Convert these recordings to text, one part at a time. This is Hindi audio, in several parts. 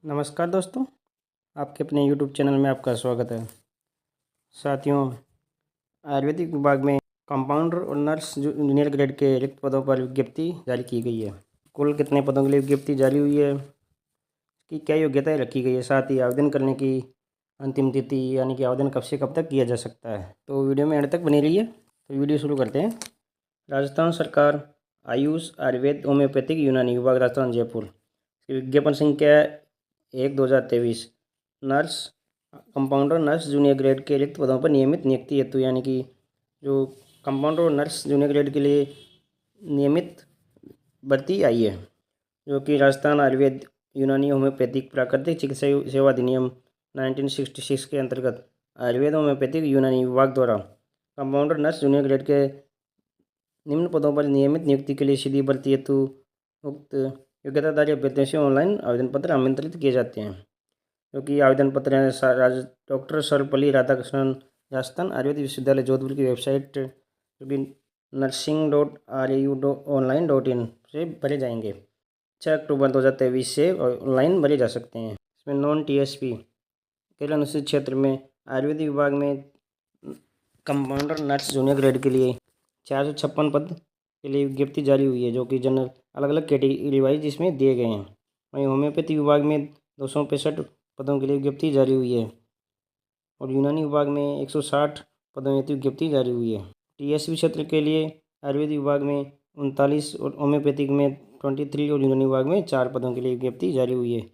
नमस्कार दोस्तों, आपके अपने यूट्यूब चैनल में आपका स्वागत है। साथियों, आयुर्वेदिक विभाग में कंपाउंडर और नर्स जूनियर ग्रेड के रिक्त पदों पर विज्ञप्ति जारी की गई है। कुल कितने पदों के लिए विज्ञप्ति जारी हुई है, कि क्या योग्यताएं रखी गई है, साथ ही आवेदन करने की अंतिम तिथि यानी कि आवेदन कब से कब तक किया जा सकता है। तो वीडियो में एंड तक बनी रहिए। तो वीडियो शुरू करते हैं। राजस्थान सरकार आयुष आयुर्वेद होम्योपैथिक यूनानी विभाग राजस्थान जयपुर की विज्ञापन संख्या 1/2023 nurse compounder nurse junior grade के रिक्त पदों पर नियमित नियुक्ति हेतु यानी कि जो कंपाउंडर और नर्स जूनियर ग्रेड के लिए नियमित भर्ती आई है, जो कि राजस्थान आयुर्वेद यूनानी होम्योपैथिक प्राकृतिक चिकित्सा सेवा अधिनियम 1966 के अंतर्गत आयुर्वेद होम्योपैथिक यूनानी विभाग द्वारा कंपाउंडर नर्स जूनियर ग्रेड के निम्न पदों पर नियमित नियुक्ति के लिए सीधी भर्ती हेतु उक्त योग्यताधारी अभ्यर्थियों से ऑनलाइन आवेदन पत्र आमंत्रित किए जाते हैं, जो कि आवेदन पत्र हैं डॉक्टर सर्वपल्ली राधाकृष्णन राजस्थान आयुर्वेद विश्वविद्यालय जोधपुर की वेबसाइट जो कि nursing.ru.online.in से भरे जाएंगे। 6 अक्टूबर 2023 से ऑनलाइन भरे जा सकते हैं। इसमें नॉन TSP केवल अनुसूचित क्षेत्र में आयुर्वेदिक विभाग में कंपाउंडर नर्स जूनियर ग्रेड के लिए 456 पद के लिए विज्ञप्ति जारी हुई है, जो कि जनरल अलग अलग कैटेगरी वाइज इसमें दिए गए हैं। वहीं होम्योपैथी विभाग में 265 पदों के लिए विज्ञप्ति जारी हुई है और यूनानी विभाग में 160 पदों हेतु विज्ञप्ति जारी हुई है। TSP क्षेत्र के लिए आयुर्वेद विभाग में 39 और होम्योपैथिक में 23 और यूनानी विभाग में 4 पदों के लिए विज्ञप्ति जारी हुई है।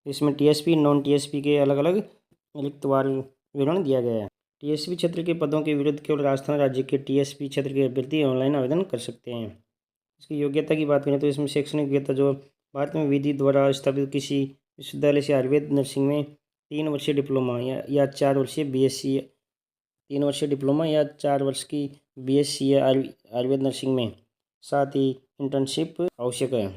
इसमें TSP नॉन TSP के अलग अलग रिक्तवार विवरण दिया गया है। TSP क्षेत्र के पदों के विरुद्ध केवल राजस्थान राज्य के TSP क्षेत्र के अभ्यर्थी ऑनलाइन आवेदन कर सकते हैं। इसकी योग्यता की बात करें तो इसमें शैक्षणिक योग्यता जो भारत में विधि द्वारा स्थापित किसी विश्वविद्यालय से आयुर्वेद नर्सिंग में 3 वर्षीय डिप्लोमा या 4 वर्षीय BSc 3 वर्षीय डिप्लोमा या 4 वर्ष की BSc आयुर्वेद नर्सिंग में, साथ ही इंटर्नशिप आवश्यक है,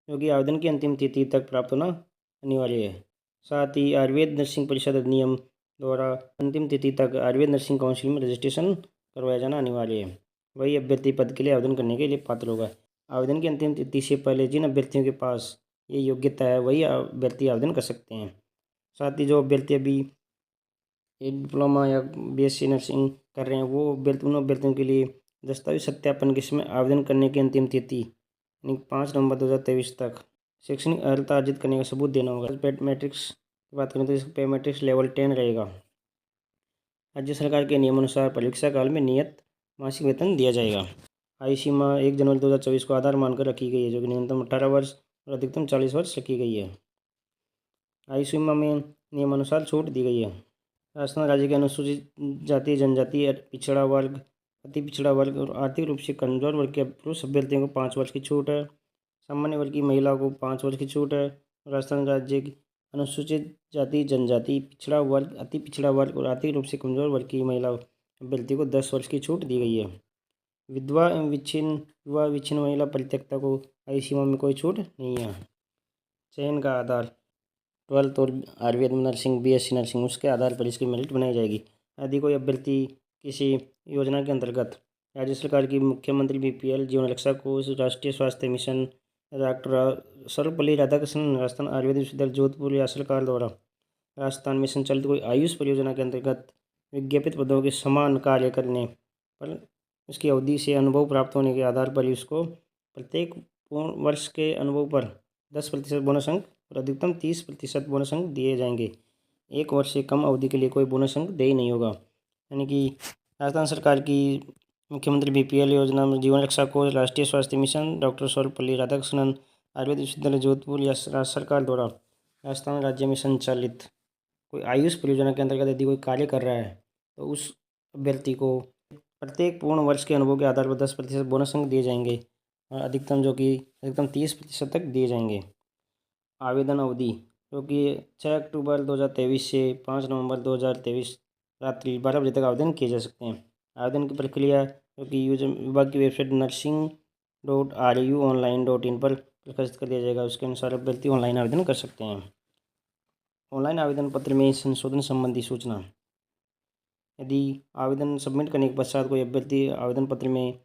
क्योंकि आवेदन की अंतिम तिथि तक प्राप्त होना अनिवार्य है। साथ ही आयुर्वेद नर्सिंग परिषद अधिनियम द्वारा अंतिम तिथि तक आयुर्वेद नर्सिंग काउंसिल में रजिस्ट्रेशन करवाया जाना अनिवार्य है। वही अभ्यर्थी पद के लिए आवेदन करने के लिए पात्र होगा। आवेदन की अंतिम तिथि से पहले जिन अभ्यर्थियों के पास ये योग्यता है वही अभ्यर्थी आवेदन कर सकते हैं। साथ ही जो अभ्यर्थी अभी डिप्लोमा या BSc नर्सिंग कर रहे हैं वो उन अभ्यर्थियों के लिए दस्तावेज सत्यापन के समय आवेदन करने की अंतिम तिथि यानी 5 नवंबर 2023 तक शैक्षणिक अर्हता अर्जित करने का सबूत देना होगा। पे मैट्रिक्स की बात करें तो इसका पे मैट्रिक्स लेवल 10 रहेगा। राज्य सरकार के नियमानुसार परीक्षा काल में नियत मासिक वेतन दिया जाएगा। आयु सीमा 1 जनवरी 2024 को आधार मानकर रखी गई है, जो कि न्यूनतम 18 वर्ष और अधिकतम 40 वर्ष रखी गई है। आयु सीमा में नियमानुसार छूट दी गई है। राजस्थान राज्य के अनुसूचित जाति जनजाति पिछड़ा वर्ग अति पिछड़ा वर्ग और आर्थिक रूप से कमजोर वर्ग के पुरुष अभ्यर्थियों को 5 वर्ष की छूट है। सामान्य वर्ग की महिलाओं को 5 वर्ष की छूट है। राजस्थान राज्य की अनुसूचित जाति जनजाति पिछड़ा वर्ग अति पिछड़ा वर्ग और आर्थिक रूप से कमजोर वर्ग की महिला अभ्यर्थी को 10 वर्ष की छूट दी गई है। विधवा एवं विच्छिन्न महिला परित्यक्ता को आयु सीमा में कोई छूट नहीं है। चयन का आधार 12th और आयुर्वेद नर्सिंग BSc नर्सिंग उसके आधार पर इसकी मेरिट बनाई जाएगी। यदि कोई अभ्यर्थी किसी योजना के अंतर्गत राज्य सरकार की मुख्यमंत्री BPL जीवन रक्षा कोष राष्ट्रीय स्वास्थ्य मिशन डॉक्टर सर्वपल्ली राधाकृष्णन राजस्थान आयुर्वेद विश्वविद्यालय जोधपुर या सरकार द्वारा राजस्थान में संचालित कोई आयुष परियोजना के अंतर्गत विज्ञापित पदों के समान कार्य करने पर उसकी अवधि से अनुभव प्राप्त होने के आधार पर उसको प्रत्येक पूर्ण वर्ष के अनुभव पर 10% बोनस अंक और अधिकतम 30% बोनस अंक दिए जाएंगे। 1 वर्ष से कम अवधि के लिए कोई बोनस अंक देय नहीं होगा। यानी कि राजस्थान सरकार की मुख्यमंत्री BPL योजना में जीवन रक्षा कोष राष्ट्रीय स्वास्थ्य मिशन डॉक्टर सर्वपल्ली राधाकृष्णन आयुर्वेद विश्वविद्यालय जोधपुर या राज्य सरकार द्वारा राजस्थान राज्य में संचालित कोई आयुष परियोजना के अंतर्गत यदि कोई कार्य कर रहा है तो उस अभ्यर्थी को प्रत्येक पूर्ण वर्ष के अनुभव के आधार पर 10% बोनस अंक दिए जाएंगे और अधिकतम 30% तक दिए जाएंगे। आवेदन अवधि जो कि 6 अक्टूबर 2023 से 5 नवंबर 2023 रात्रि 12 बजे तक आवेदन किए जा सकते हैं। आवेदन की प्रक्रिया जो कि विभाग की वेबसाइट nursing.ru.online.in पर प्रकाशित कर दिया जाएगा। उसके अनुसार अभ्यर्थी ऑनलाइन आवेदन कर सकते हैं। ऑनलाइन आवेदन पत्र में संशोधन संबंधी सूचना यदि आवेदन सबमिट करने के पश्चात कोई अभ्यर्थी आवेदन पत्र में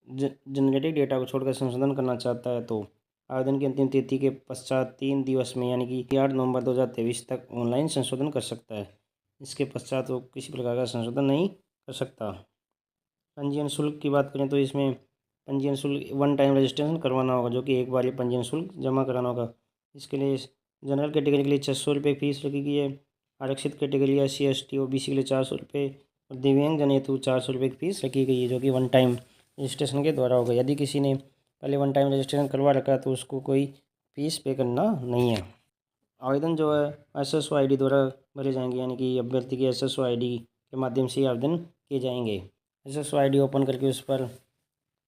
जेनेटिक डेटा को छोड़कर संशोधन करना चाहता है तो आवेदन की अंतिम तिथि के पश्चात 3 दिवस में यानी कि 8 नवंबर 2023 तक ऑनलाइन संशोधन कर सकता है। इसके पश्चात वो किसी प्रकार का संशोधन नहीं कर सकता। पंजीयन शुल्क की बात करें तो इसमें पंजीयन शुल्क वन टाइम रजिस्ट्रेशन करवाना होगा, जो कि एक बार ये पंजीयन शुल्क जमा कराना होगा। इसके लिए जनरल कैटेगरी के लिए 600 रुपये फीस रखी गई है। आरक्षित कैटेगरी SC ST OBC के लिए 400 रुपये और दिव्यांग जन हेतु 400 रुपये की फीस रखी गई है, जो कि वन टाइम रजिस्ट्रेशन के द्वारा होगा। यदि किसी ने पहले वन टाइम रजिस्ट्रेशन करवा रखा है तो उसको कोई फीस पे करना नहीं है। आवेदन जो है SSO ID द्वारा भरे जाएंगे, यानी कि अभ्यर्थी के SSO ID के माध्यम से आवेदन किए जाएंगे। SSO ID ओपन करके उस पर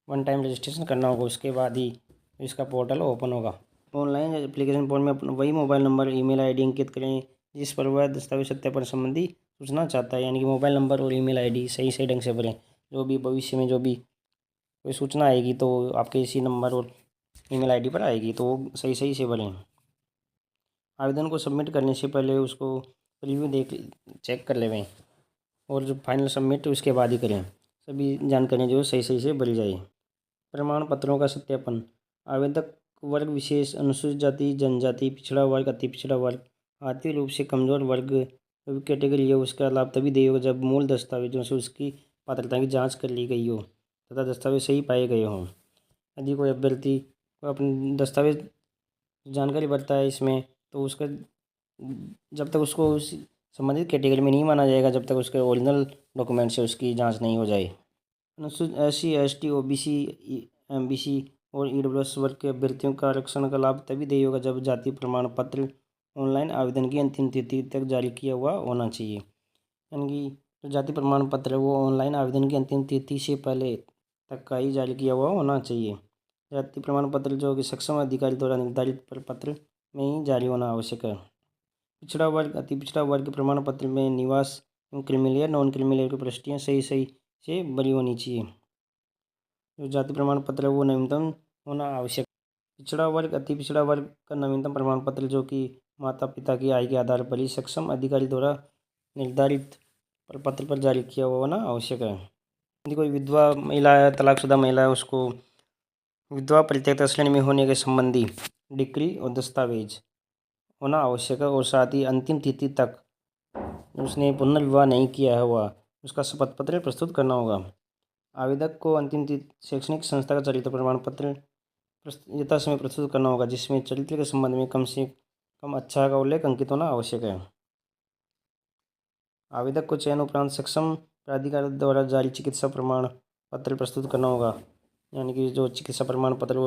वन टाइम रजिस्ट्रेशन करना होगा, उसके बाद ही इसका पोर्टल ओपन होगा। ऑनलाइन एप्लीकेशन फॉर्म में अपना वही मोबाइल नंबर ईमेल आईडी अंकित करें जिस पर वह दस्तावेज सत्यापन संबंधी सूचना चाहता है, यानी कि मोबाइल नंबर और ईमेल आईडी सही ढंग से भरें। जो भी भविष्य में जो भी कोई सूचना आएगी तो आपके इसी नंबर और ईमेल आईडी पर आएगी, तो वो सही से भरें। आवेदन को सबमिट करने से पहले उसको रिव्यू चेक कर लें और जो फाइनल सबमिट उसके बाद ही करें। सभी जानकारियाँ जो सही से भरी जाए। प्रमाण पत्रों का सत्यापन। आवेदक वर्ग विशेष, अनुसूचित जाति, जनजाति, पिछड़ा वर्ग, अति पिछड़ा वर्ग, आर्थिक रूप से कमजोर वर्ग कैटेगरी है, उसका लाभ तभी देगा जब मूल दस्तावेजों से उसकी पात्रता की जांच कर ली गई हो तथा दस्तावेज सही पाए गए हों। यदि कोई अभ्यर्थी को अपने दस्तावेज जानकारी भरता है इसमें, तो उसका जब तक उसको उस संबंधित कैटेगरी में नहीं माना जाएगा जब तक उसके ओरिजिनल डॉक्यूमेंट से उसकी जाँच नहीं हो जाए। अनुसूचित SC ST OBC MBC और EWS वर्ग के अभ्यर्थियों का आरक्षण का लाभ तभी देय होगा जब जाति प्रमाण पत्र ऑनलाइन आवेदन की अंतिम तिथि तक जारी किया हुआ होना चाहिए। यानी कि जो जाति प्रमाण पत्र है वो ऑनलाइन आवेदन की अंतिम तिथि से पहले तक का ही जारी किया हुआ होना चाहिए। जाति प्रमाण पत्र जो कि सक्षम अधिकारी द्वारा निर्धारित प्रपत्र में ही जारी होना आवश्यक है। पिछड़ा वर्ग, अति पिछड़ा वर्ग के प्रमाण पत्र में निवास एवं क्रिमिलेयर नॉन क्रिमिलेयर की प्रविष्टियाँ सही से भरी होनी चाहिए। जो जाति प्रमाण पत्र है वो नवीनतम होना आवश्यक। पिछड़ा वर्ग, अति पिछड़ा वर्ग का नवीनतम प्रमाण पत्र जो कि माता पिता की आय के आधार पर ही सक्षम अधिकारी द्वारा निर्धारित प्रपत्र पर जारी किया हुआ होना आवश्यक है। यदि कोई विधवा महिला है, तलाकशुदा महिला है, उसको विधवा परित्यक्ता श्रेणी में होने के संबंधी डिक्री और दस्तावेज होना आवश्यक है और साथ ही अंतिम तिथि तक उसने पुनर्विवाह नहीं किया है वह उसका शपथ पत्र प्रस्तुत करना होगा। आवेदक को अंतिम शैक्षणिक संस्था का चरित्र प्रमाण पत्र यथासमय प्रस्तुत करना होगा, जिसमें चरित्र के संबंध में कम से कम अच्छा का उल्लेख अंकित होना आवश्यक है। आवेदक को चयन उपरांत सक्षम प्राधिकार द्वारा जारी चिकित्सा प्रमाण पत्र प्रस्तुत करना होगा, यानी कि जो चिकित्सा प्रमाण पत्र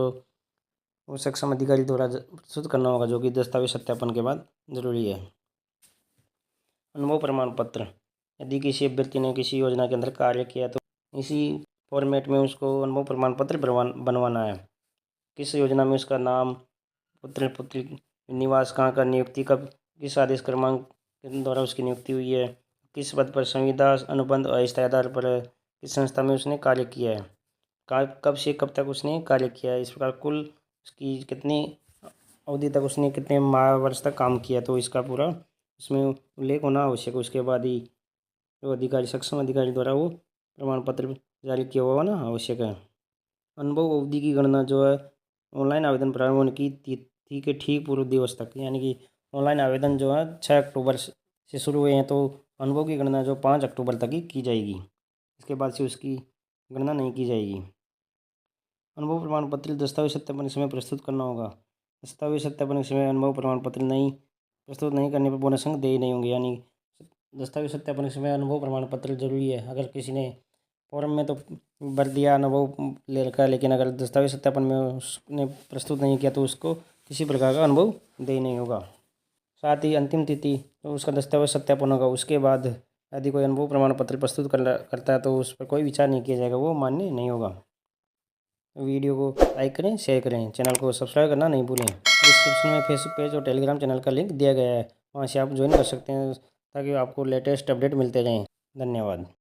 वो सक्षम अधिकारी द्वारा प्रस्तुत करना होगा, जो कि दस्तावेज सत्यापन के बाद जरूरी है। अनुभव प्रमाण पत्र। यदि किसी अभ्यर्थी ने किसी योजना के अंदर कार्य किया तो इसी फॉर्मेट में उसको अनुभव प्रमाण पत्र बनवाना है। किस योजना में उसका नाम, पुत्र पुत्री, निवास कहाँ का, नियुक्ति कब, किस आदेश क्रमांक के द्वारा उसकी नियुक्ति हुई है, किस पद पर संविदा अनुबंध और स्थायी आधार पर है, किस संस्था में उसने कार्य किया है, कब से कब तक उसने कार्य किया है, इस प्रकार कुल उसकी कितनी अवधि तक उसने कितने माह वर्ष तक काम किया, तो इसका पूरा उसमें उल्लेख होना आवश्यक है। उसके बाद ही जो अधिकारी सक्षम अधिकारी द्वारा वो प्रमाण पत्र जारी किया हुआ होना आवश्यक है। अनुभव अवधि की गणना जो है ऑनलाइन आवेदन प्रारंभ होने की तिथि के ठीक पूर्व दिवस तक, यानी कि ऑनलाइन आवेदन जो है 6 अक्टूबर से शुरू हुए हैं, तो अनुभव की गणना जो 5 अक्टूबर तक ही की जाएगी। इसके बाद से उसकी गणना नहीं की जाएगी। अनुभव प्रमाण पत्र दस्तावेज सत्यापन के समय प्रस्तुत करना होगा। दस्तावेज सत्यापन के समय अनुभव प्रमाण पत्र नहीं प्रस्तुत नहीं करने पर बोनस अंक दे नहीं होंगे, यानी दस्तावेज सत्यापन के समय अनुभव प्रमाण पत्र जरूरी है। अगर किसी ने फॉर्म में तो भर दिया अनुभव ले रखा है, लेकिन अगर दस्तावेज सत्यापन में उसने प्रस्तुत नहीं किया तो उसको किसी प्रकार का अनुभव दे नहीं होगा। साथ ही अंतिम तिथि तो उसका दस्तावेज सत्यापन होगा, उसके बाद यदि कोई अनुभव प्रमाण पत्र प्रस्तुत करता है तो उस पर कोई विचार नहीं किया जाएगा, वो मान्य नहीं होगा। वीडियो को लाइक करें, शेयर करें, चैनल को सब्सक्राइब करना नहीं भूलें। डिस्क्रिप्शन में फेसबुक पेज और टेलीग्राम चैनल का लिंक दिया गया है, वहाँ से आप ज्वाइन कर सकते हैं ताकि आपको लेटेस्ट अपडेट मिलते रहें। धन्यवाद।